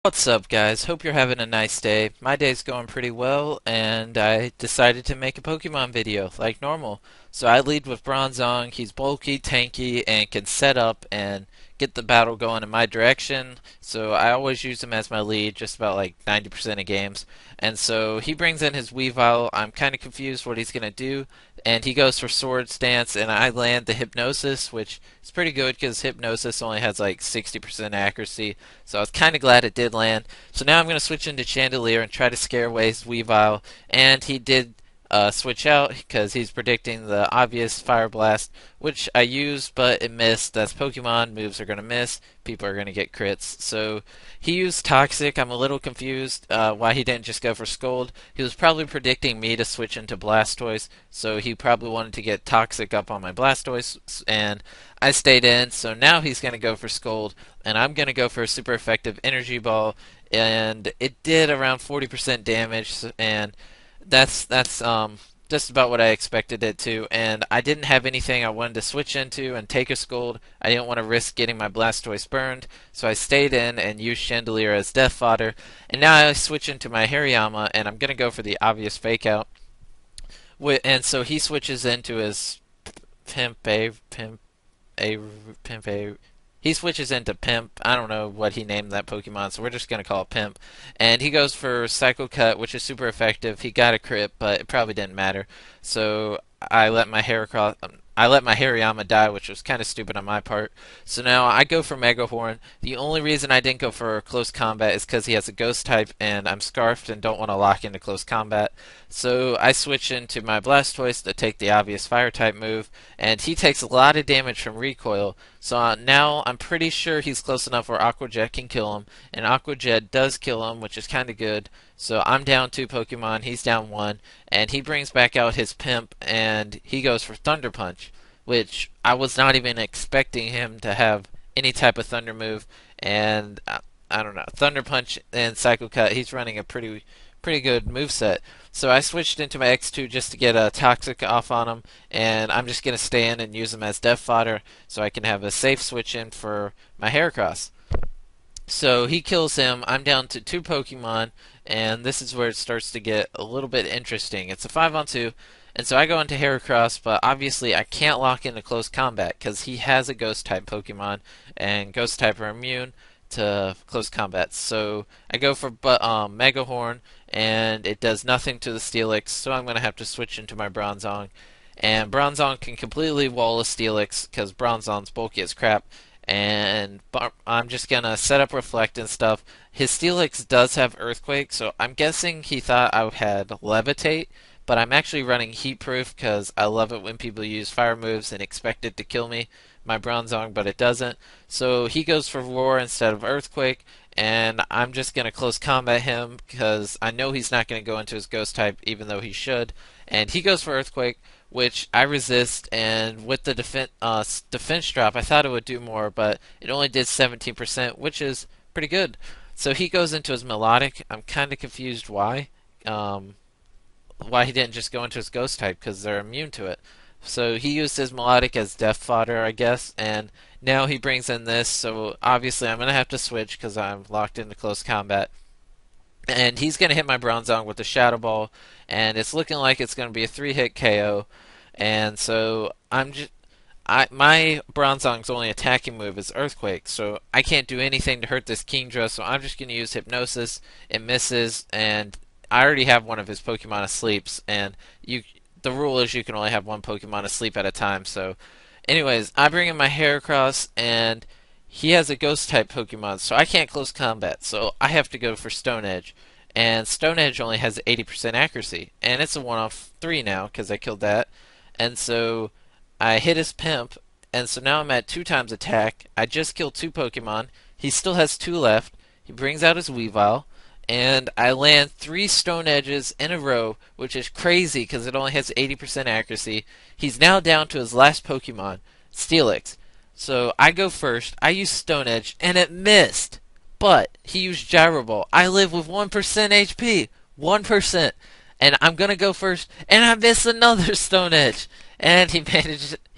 What's up, guys? Hope you're having a nice day. My day's going pretty well, and I decided to make a Pokemon video, like normal. So I lead with Bronzong. He's bulky, tanky, and can set up and get the battle going in my direction. So I always use him as my lead, just about like 90% of games. And so he brings in his Weavile. I'm kind of confused what he's going to do. And he goes for Sword Stance, and I land the Hypnosis, which is pretty good because Hypnosis only has like 60% accuracy. So I was kind of glad it did land. So now I'm going to switch into Chandelier and try to scare away his Weavile. And he did switch out because he's predicting the obvious Fire Blast, which I used, but it missed. That's Pokemon. Moves are going to miss. People are going to get crits. So he used Toxic. I'm a little confused why he didn't just go for Scold. He was probably predicting me to switch into Blastoise, so he probably wanted to get Toxic up on my Blastoise, and I stayed in. So now he's going to go for Scold, and I'm going to go for a super effective Energy Ball, and it did around 40% damage, and that's just about what I expected it to, and I didn't have anything I wanted to switch into and take a Scold. I didn't want to risk getting my Blastoise burned, so I stayed in and used Chandelier as death fodder. And now I switch into my Hariyama, and I'm gonna go for the obvious fake out. And so he switches into his a Pimp a he switches into Pimp. I don't know what he named that Pokemon, so we're just gonna call it Pimp. And he goes for Psycho Cut, which is super effective. He got a crit, but it probably didn't matter. So I let my Hariyama die, which was kind of stupid on my part. So now I go for Mega Horn. The only reason I didn't go for close combat is because he has a Ghost type, and I'm Scarfed and don't want to lock into close combat. So I switch into my Blastoise to take the obvious Fire type move, and he takes a lot of damage from recoil. So now I'm pretty sure he's close enough where Aqua Jet can kill him, and Aqua Jet does kill him, which is kind of good. So I'm down 2 Pokemon, he's down 1, and he brings back out his Pimp, and he goes for Thunder Punch, which I was not even expecting him to have any type of Thunder move, and I don't know, Thunder Punch and Psycho Cut, he's running a pretty good move set. So I switched into my X2 just to get a Toxic off on him, and I'm just going to stay in and use him as death fodder so I can have a safe switch in for my Heracross. So he kills him. I'm down to 2 Pokemon, and this is where it starts to get a little bit interesting. It's a 5-on-2, and so I go into Heracross, but obviously I can't lock into close combat because he has a Ghost type Pokemon, and Ghost type are immune to close combat. So I go for Mega Horn, and it does nothing to the Steelix, so I'm going to have to switch into my Bronzong. And Bronzong can completely wall a Steelix because Bronzong's bulky as crap, and I'm just gonna set up Reflect and stuff. His Steelix does have Earthquake, so I'm guessing he thought I had Levitate, but I'm actually running Heat Proof because I love it when people use fire moves and expect it to kill me, my Bronzong, but it doesn't. So he goes for Roar instead of Earthquake, and I'm just gonna close combat him because I know he's not gonna go into his Ghost type, even though he should. And he goes for Earthquake, which I resist, and with the defense drop, I thought it would do more, but it only did 17%, which is pretty good. So he goes into his Melodic. I'm kind of confused why he didn't just go into his Ghost type, because they're immune to it. So he used his Melodic as death fodder, I guess, and now he brings in this, so obviously I'm going to have to switch because I'm locked into close combat. And he's going to hit my Bronzong with the Shadow Ball, and it's looking like it's going to be a 3-hit KO. And so my Bronzong's only attacking move is Earthquake, so I can't do anything to hurt this Kingdra, so I'm just going to use Hypnosis. It misses, and I already have one of his Pokemon asleep, and the rule is you can only have one Pokemon asleep at a time. So anyways, I bring in my Heracross, and he has a Ghost type Pokemon, so I can't close combat, so I have to go for Stone Edge. And Stone Edge only has 80% accuracy, and it's a 1-off 3 now because I killed that. And so I hit his Pimp, and so now I'm at 2 times attack. I just killed 2 Pokemon. He still has 2 left. He brings out his Weavile, and I land 3 Stone Edges in a row, which is crazy because it only has 80% accuracy. He's now down to his last Pokemon, Steelix. So I go first. I use Stone Edge, and it missed. But he used Gyro Ball. I live with 1% HP. 1%. And I'm gonna go first, and I miss another Stone Edge. And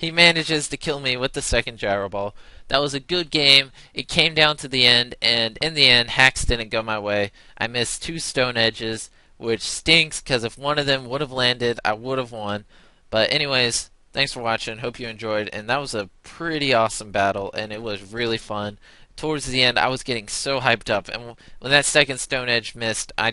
he manages to kill me with the second gyro ball. That was a good game. It came down to the end, and in the end, hacks didn't go my way. I missed two stone edges, which stinks because if one of them would have landed, I would have won. But anyways, thanks for watching. Hope you enjoyed, and that was a pretty awesome battle, and it was really fun. Towards the end, I was getting so hyped up, and when that second stone edge missed, I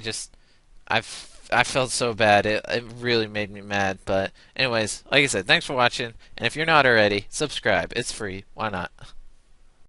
I felt so bad. It really made me mad. But anyways, like I said, thanks for watching, and if you're not already, subscribe. It's free. Why not?